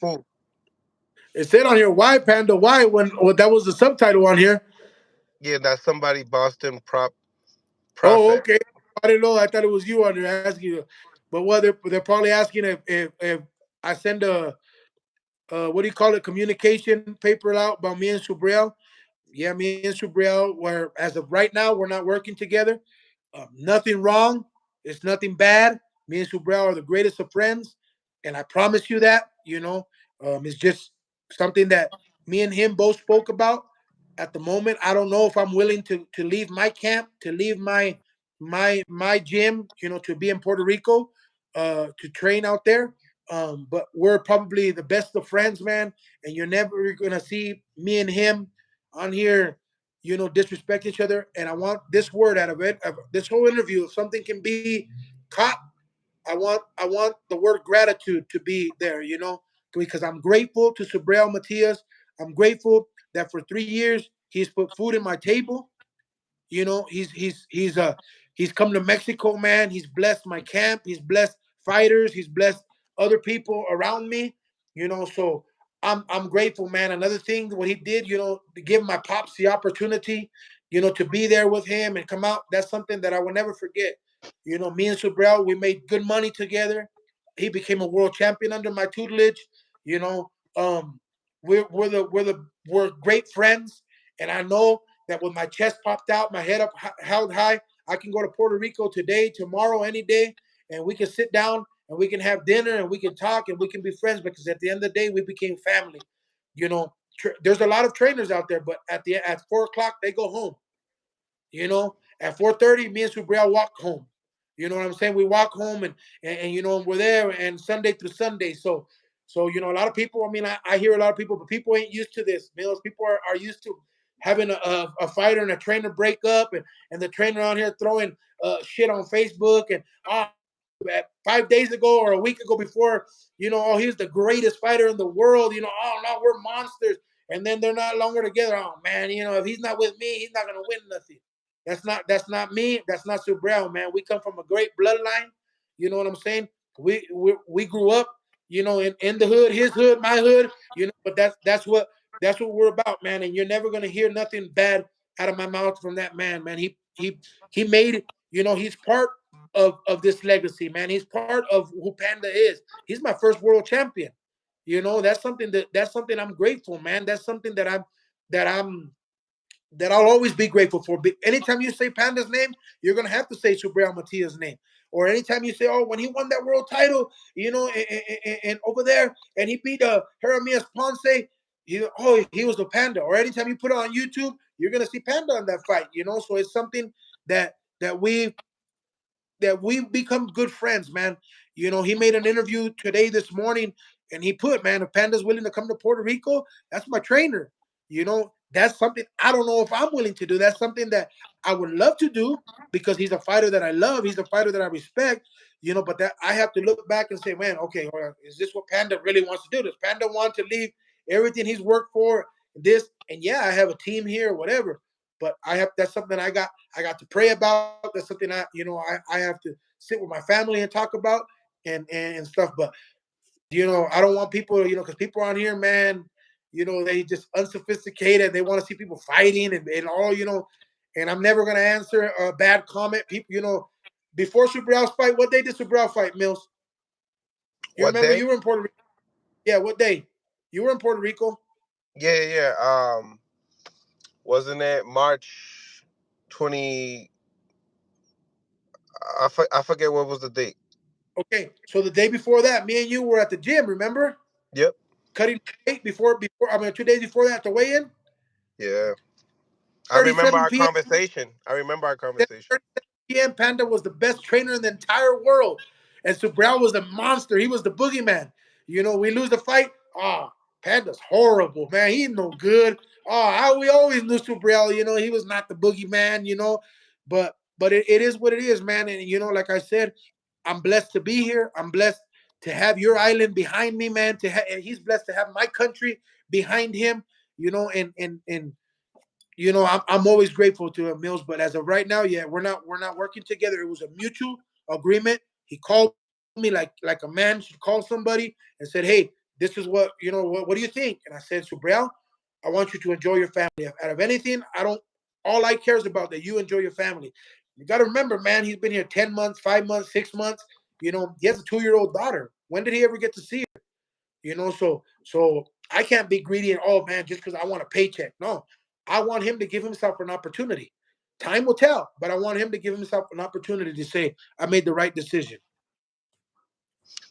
Cool. It said on here, why, Panda? Why? When that was the subtitle on here. Yeah, that's somebody Boston Oh, prophet. okay. I didn't know. I thought it was you on there asking you. But what they're probably asking if I send a what do you call it, communication paper out about me and Subriel. Yeah, me and Subriel, where as of right now, we're not working together. Nothing wrong. It's nothing bad. Me and Subriel are the greatest of friends, and I promise you that. It's just something that me and him both spoke about. At the moment, I don't know if I'm willing to leave my camp, to leave my gym, to be in Puerto Rico, to train out there. But we're probably the best of friends, man, and you're never gonna see me and him on here, disrespect each other. And I want this word out of it, of this whole interview. If something can be caught, I want the word gratitude to be there, because I'm grateful to Subriel Matias. I'm grateful that for 3 years he's put food in my table. He's come to Mexico, man. He's blessed my camp. He's blessed fighters. He's blessed other people around me. So I'm grateful, man. Another thing, what he did, to give my pops the opportunity, to be there with him and come out. That's something that I will never forget. Me and Subriel, we made good money together. He became a world champion under my tutelage. You know, um, we're great friends, and I know that with my chest popped out, my head up held high, I can go to Puerto Rico today, tomorrow, any day, and we can sit down and we can have dinner and we can talk and we can be friends because at the end of the day, we became family. There's a lot of trainers out there, but at 4 o'clock they go home. At 4:30, me and Subriel walk home. You know what I'm saying? We walk home and we're there and Sunday through Sunday. So a lot of people. I mean, I hear a lot of people, but people ain't used to this. Mills people are used to having a fighter and a trainer break up and the trainer on here throwing shit on Facebook and 5 days ago or a week ago before, oh, he's the greatest fighter in the world. Oh no, we're monsters. And then they're not longer together. Oh man, if he's not with me, he's not gonna win nothing. That's not me. That's not Subriel, man. We come from a great bloodline. You know what I'm saying? We grew up, in the hood, his hood, my hood. But that's what we're about, man. And you're never gonna hear nothing bad out of my mouth from that man. He made it. He's part of this legacy, man. He's part of who Panda is. He's my first world champion. That's something I'm grateful, man. That's something that I'll always be grateful for. But anytime you say Panda's name, you're gonna have to say Subriel Matia's name. Or anytime you say, "Oh, when he won that world title, and over there, and he beat Jeremias Ponce, he was a Panda." Or anytime you put it on YouTube, you're gonna see Panda in that fight. So it's something that that we that we've become good friends, man. He made an interview today, this morning, and he put, man, if Panda's willing to come to Puerto Rico, that's my trainer. That's something I don't know if I'm willing to do. That's something that I would love to do because he's a fighter that I love. He's a fighter that I respect. But that I have to look back and say, man, okay, hold on, is this what Panda really wants to do? Does Panda want to leave everything he's worked for? This and yeah, I have a team here, whatever. But that's something I got to pray about. That's something I have to sit with my family and talk about and stuff. But I don't want people, because people on here, man, they just unsophisticated. They want to see people fighting and all, and I'm never gonna answer a bad comment. People, before Subriel's fight, what day did Subriel fight, Mills? You What remember day? you were in Puerto Rico? Yeah, what day? You were in Puerto Rico. Yeah, yeah. Wasn't it March 20? I forget what was the date. Okay, so the day before that, me and you were at the gym. Remember, Yep. cutting weight before. I mean, 2 days before that, the weigh-in, Yeah. I remember 37 our p.m. conversation. I remember our conversation. PM Panda was the best trainer in the entire world. And Subriel was the monster. He was the boogeyman. We lose the fight. Panda's horrible, man. He's no good. We always knew Subriel, he was not the boogeyman, but it is what it is, man. And like I said, I'm blessed to be here. I'm blessed to have your island behind me, man. And he's blessed to have my country behind him, and I'm always grateful to him, Mills. But as of right now, yeah, we're not working together. It was a mutual agreement. He called me like a man should call somebody and said, "Hey, this this is what what do you think? And I said, Subriel, I want you to enjoy your family. Out of anything, I don't. All I care is about that you enjoy your family. You got to remember, man, he's been here 10 months, 5 months, 6 months. He has a 2-year-old daughter. When did he ever get to see her? So I can't be greedy and oh man, just because I want a paycheck. No, I want him to give himself an opportunity. Time will tell, but I want him to give himself an opportunity to say, I made the right decision.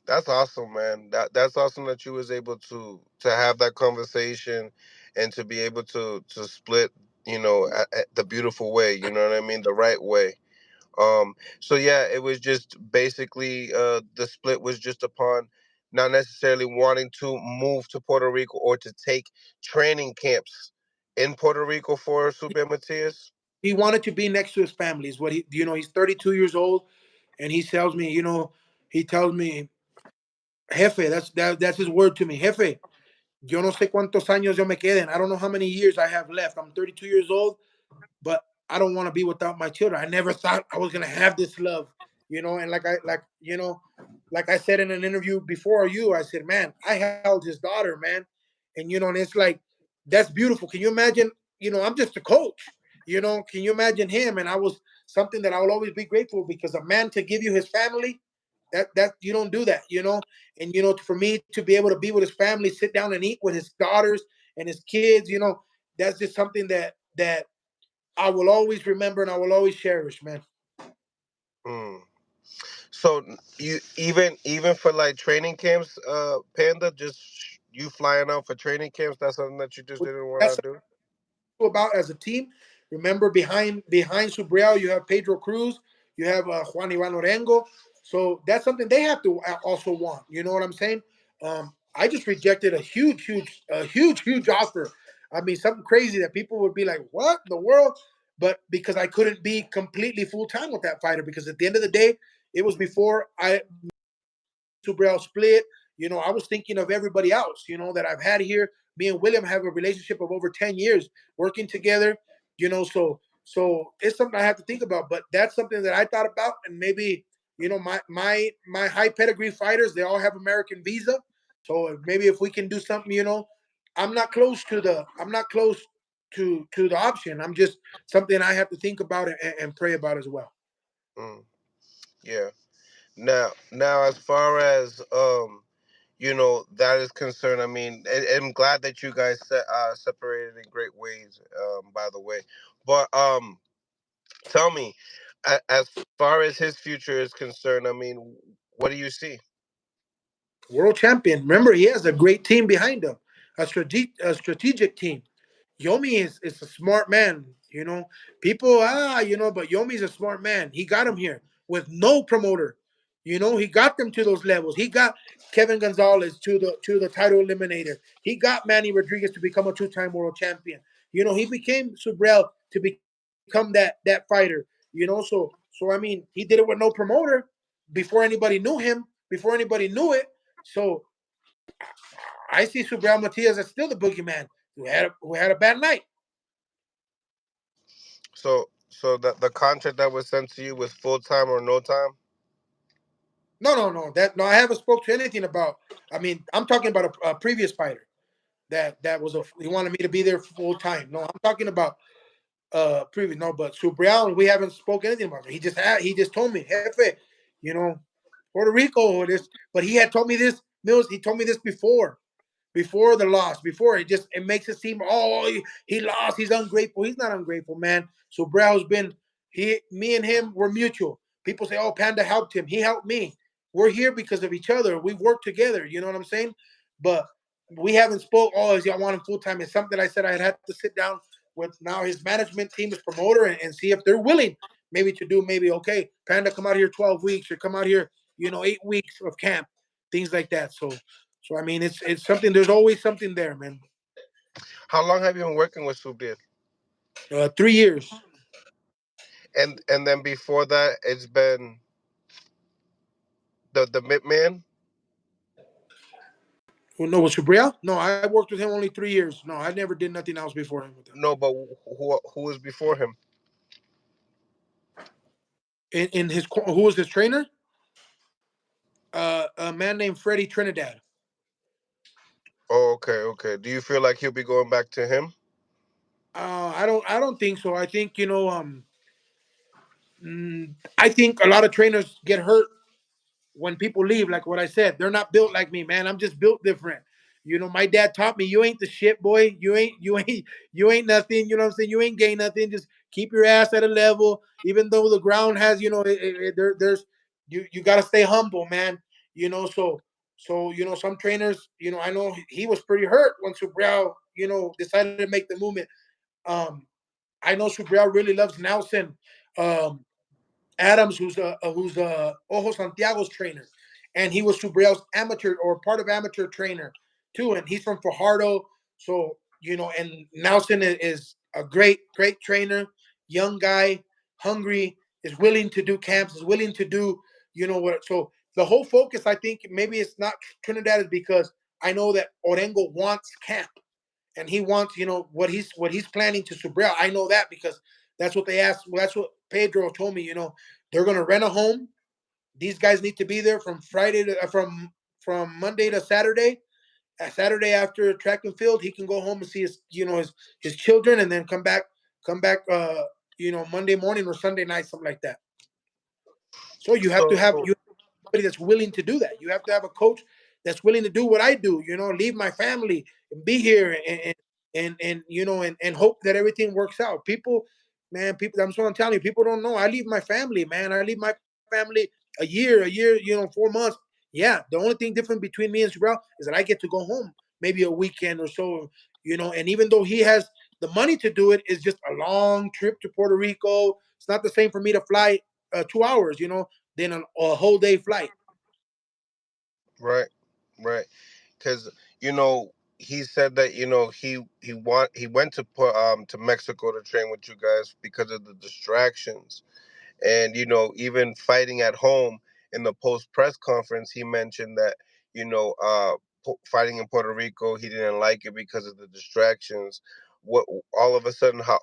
That's awesome, man. That's awesome that you was able to have that conversation and to be able to split, at the beautiful way. You know what I mean, the right way. So yeah, it was just basically the split was just upon not necessarily wanting to move to Puerto Rico or to take training camps in Puerto Rico for Super Matias. He wanted to be next to his family. Is what he's 32 years old, and he tells me, he tells me, Jefe, that's his word to me, Jefe. Yo no sé cuántos años yo me queden. I don't know how many years I have left. I'm 32 years old, but I don't want to be without my children. I never thought I was gonna have this love, and like I said in an interview before you, I said, man, I held his daughter, man, and and it's like that's beautiful. Can you imagine? I'm just a coach. Can you imagine him? And I was something that I will always be grateful because a man to give you his family, that you don't do that. And for me to be able to be with his family, sit down and eat with his daughters and his kids, that's just something that I will always remember and I will always cherish, man. Mm. So you even for like training camps, Panda, just you flying out for training camps, that's something that you just didn't That's want to do. about as a team. Remember, behind Subriel, you have Pedro Cruz, you have Juan Ivan Orengo. So that's something they have to also want. You know what I'm saying? I just rejected a huge offer. I mean, something crazy that people would be like, "What in the world?" But because I couldn't be completely full time with that fighter, because at the end of the day, it was before Subriel split. I was thinking of everybody else, that I've had here. Me and William have a relationship of over 10 years working together, so it's something I have to think about. But that's something that I thought about, and maybe, my high pedigree fighters, they all have American visa. So maybe if we can do something, I'm not close to the option. I'm just something I have to think about and pray about as well. Mm, yeah. Now, as far as that is concerned, I mean, I'm glad that you guys separated in great ways. By the way, but tell me, as far as his future is concerned, I mean, what do you see? World champion. Remember, he has a great team behind him, a strategic team. Yomi is a smart man. People but Yomi's a smart man. He got him here with no promoter. He got them to those levels. He got Kevin Gonzalez to the title eliminator. He got Manny Rodriguez to become a two-time world champion. He became Subriel to become that fighter. So I mean, he did it with no promoter before anybody knew him, before anybody knew it. So I see Subriel Matias as still the boogeyman who had a bad night. So the contract that was sent to you was full time or no time? No, no, no. No, I haven't spoke to anything about. I mean, I'm talking about a previous fighter that was he wanted me to be there full time. No, I'm talking about previous. No, but Subriel, we haven't spoken anything about it. He just told me, Jefe, you know, Puerto Rico or this, but he had told me this. Mills, he told me this before the loss, before it makes it seem, oh, he lost, he's ungrateful. He's not ungrateful, man. So Brow's been me and him were mutual. People say, oh, Panda helped him. He helped me. We're here because of each other. We've worked together. You know what I'm saying? But we haven't spoke. Oh, is I want him full time? It's something I said I'd have to sit down with now his management team, his promoter, and see if they're willing maybe to do maybe okay, Panda come out here 12 weeks or come out here 8 weeks of camp, things like that. So I mean, it's something. There's always something there, man. How long have you been working with Subriel? 3 years. And then before that, it's been the Midman. Well, no, with Subriel? No, I worked with him only 3 years. No, I never did nothing else before him with him. No, but who was before him? In his who was his trainer? A man named Freddie Trinidad. Oh, okay, okay. Do you feel like he'll be going back to him? I don't think so. I think I think a lot of trainers get hurt when people leave, like what I said, they're not built like me, man. I'm just built different. My dad taught me you ain't the shit, boy. You ain't nothing. You know what I'm saying? You ain't gain nothing. Just keep your ass at a level, even though the ground has, there's you got to stay humble, man. Some trainers, I know he was pretty hurt when Subriel, decided to make the movement. Um, I know Subriel really loves Nelson. Um, Adams, who's Ojo Santiago's trainer, and he was Subriel's amateur or part of amateur trainer too, and he's from Fajardo. So and Nelson is a great trainer, young guy, hungry, is willing to do camps, is willing to do what. So the whole focus, I think, maybe it's not Trinidad, is because I know that Orengo wants camp and he wants, what he's planning to Subriel. I know that because that's what they asked. Well, that's what Pedro told me. They're gonna rent a home. These guys need to be there from Friday to from Monday to Saturday. Saturday after track and field, he can go home and see his children, and then come back. Monday morning or Sunday night, something like that. So you have to So, have so you somebody that's willing to do that. You have to have a coach that's willing to do what I do. Leave my family and be here and hope that everything works out. People, man, people. That's what I'm telling you. People don't know. I leave my family, man. I leave my family a year, 4 months. Yeah, the only thing different between me and Subrel is that I get to go home maybe a weekend or so. And even though he has the money to do it, it's just a long trip to Puerto Rico. It's not the same for me to fly 2 hours, than a whole day flight. right, right. Because he said that he went to Mexico to train with you guys because of the distractions, and even fighting at home. In the post press conference, he mentioned that fighting in Puerto Rico, he didn't like it because of the distractions. What all of a sudden, how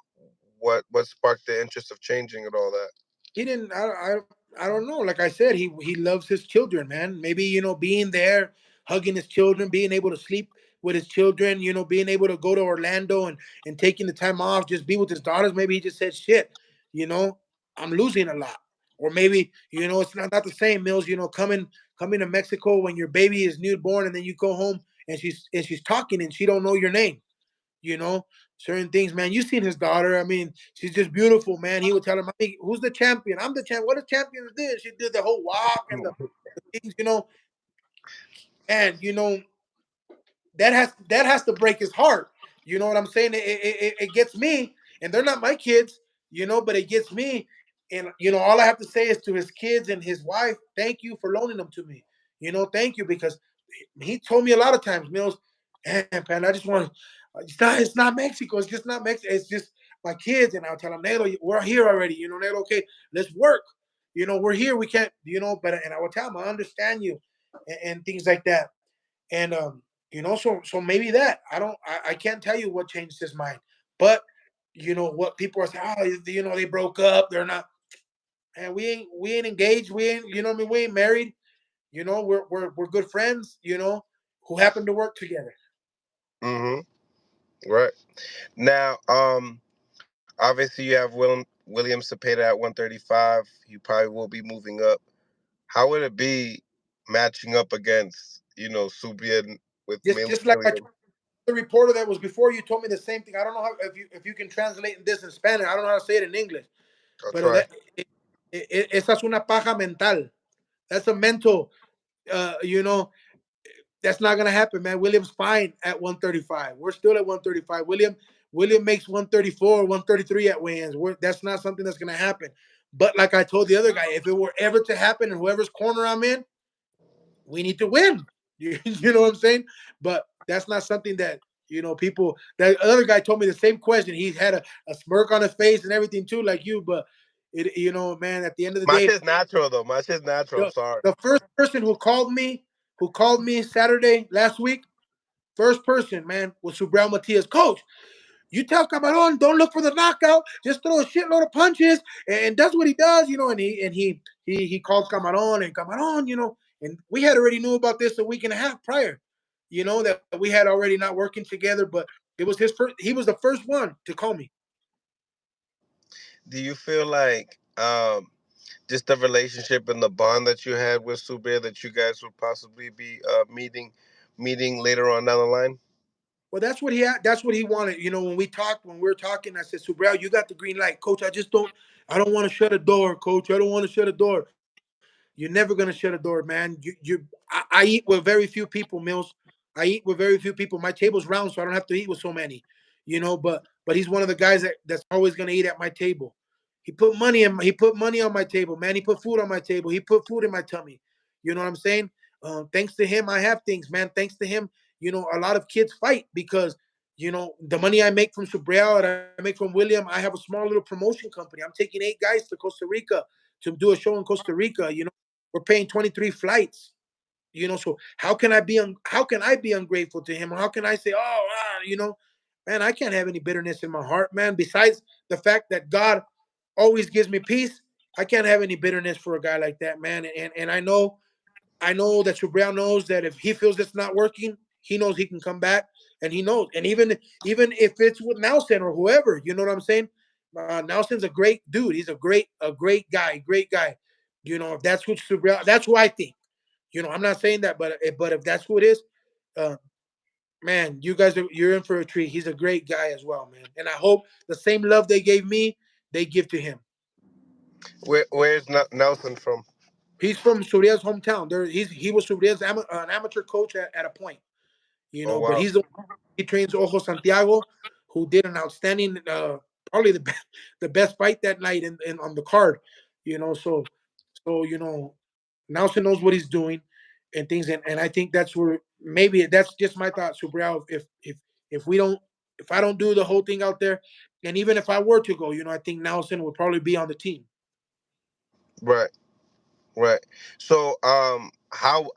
what sparked the interest of changing it, all that? He didn't. I don't know. Like I said, he loves his children, man. Maybe being there, hugging his children, being able to sleep with his children, being able to go to Orlando and taking the time off, just be with his daughters. Maybe he just said, "Shit, you know, I'm losing a lot." Or maybe it's not the same, Mills. Coming to Mexico when your baby is newborn, and then you go home and she's talking and she don't know your name. you know, Certain things, man. You seen his daughter. I mean, she's just beautiful, man. He would tell her, "Mommy, who's the champion? I'm the champ. What a champion is this?" She did the whole walk and the things, and that has to break his heart. You know what I'm saying? It gets me, and they're not my kids, but it gets me. And all I have to say is to his kids and his wife, thank you for loaning them to me. Thank you, because he told me a lot of times, Mills, man, I just want. It's not Mexico. It's just not Mexico. It's just my kids. And I'll tell him, Nelo, we're here already. Nelo, okay, let's work. We're here. We can't. But and I will tell him, I understand you, and things like that. And so maybe that I can't tell you what changed his mind, but what people are saying. Oh, they broke up. They're not. And we ain't engaged. We ain't. I mean, we ain't married. We're good friends. Who happen to work together. Hmm. Right. Now, obviously you have William Cepeda at 135. He probably will be moving up. How would it be matching up against Subriel with Just like I told William? the reporter that was before you told me the same thing. I don't know how if you can translate this in Spanish. I don't know how to say it in English. I'll But try. esa es una paja mental. That's a mental. Uh, you know, that's not gonna happen, man. William's fine at 135. We're still at 135. William makes 134, 133 at weigh-ins. That's not something that's gonna happen. But like I told the other guy, if it were ever to happen, and whoever's corner I'm in, we need to win. You know what I'm saying? But that's not something that people. That other guy told me the same question. He had a smirk on his face and everything too, like you. But man, at the end of the My day, shit's natural though. My shit's natural. I'm the, sorry. the first person who called me Saturday last week, first person, man, was Subriel Matías. Coach, you tell Camaron, don't look for the knockout. Just throw a shitload of punches, and that's what he does, And he called Camaron, and we had already knew about this a week and a half prior. that we had already not working together, but it was his first. He was the first one to call me. Do you feel like just the relationship and the bond that you had with Subriel that you guys would possibly be meeting later on down the line? Well, that's what he had. That's what he wanted. When we were talking, I said, Subriel, you got the green light, coach. I don't want to shut a door, coach. I don't want to shut a door. You're never gonna shut a door, man. I eat with very few people, Mills. I eat with very few people. My table's round, so I don't have to eat with so many. But he's one of the guys that's always gonna eat at my table. He put money on my table, man. He put food on my table. He put food in my tummy. You know what I'm saying? Thanks to him, I have things, man. Thanks to him, a lot of kids fight because the money I make from Subriel and I make from William. I have a small little promotion company. I'm taking 8 guys to Costa Rica to do a show in Costa Rica. We're paying 23 flights. So how can I be ungrateful to him? How can I say, oh, man, I can't have any bitterness in my heart, man. Besides the fact that God always gives me peace, I can't have any bitterness for a guy like that, man. And I know that Subriel knows that if he feels it's not working, he knows he can come back, and he knows. And even if it's with Nelson or whoever, you know what I'm saying? Nelson's a great dude. He's a great guy, great guy. If that's what Subriel, that's who I think. I'm not saying that, but if that's who it is, uh, man, you're in for a treat. He's a great guy as well, man. And I hope the same love they gave me, they give to him. Where's Nelson from? He's from Suriel's hometown. He was Suriel's an amateur coach at a point. Oh But wow. he trains Ojo Santiago, who did an outstanding, probably the best fight that night in on the card. So Nelson knows what he's doing and things, and I think that's where maybe that's just my thought, Subriel. If we don't, if I don't do the whole thing out there, and even if I were to go, I think Nelson would probably be on the team. Right. Right. So how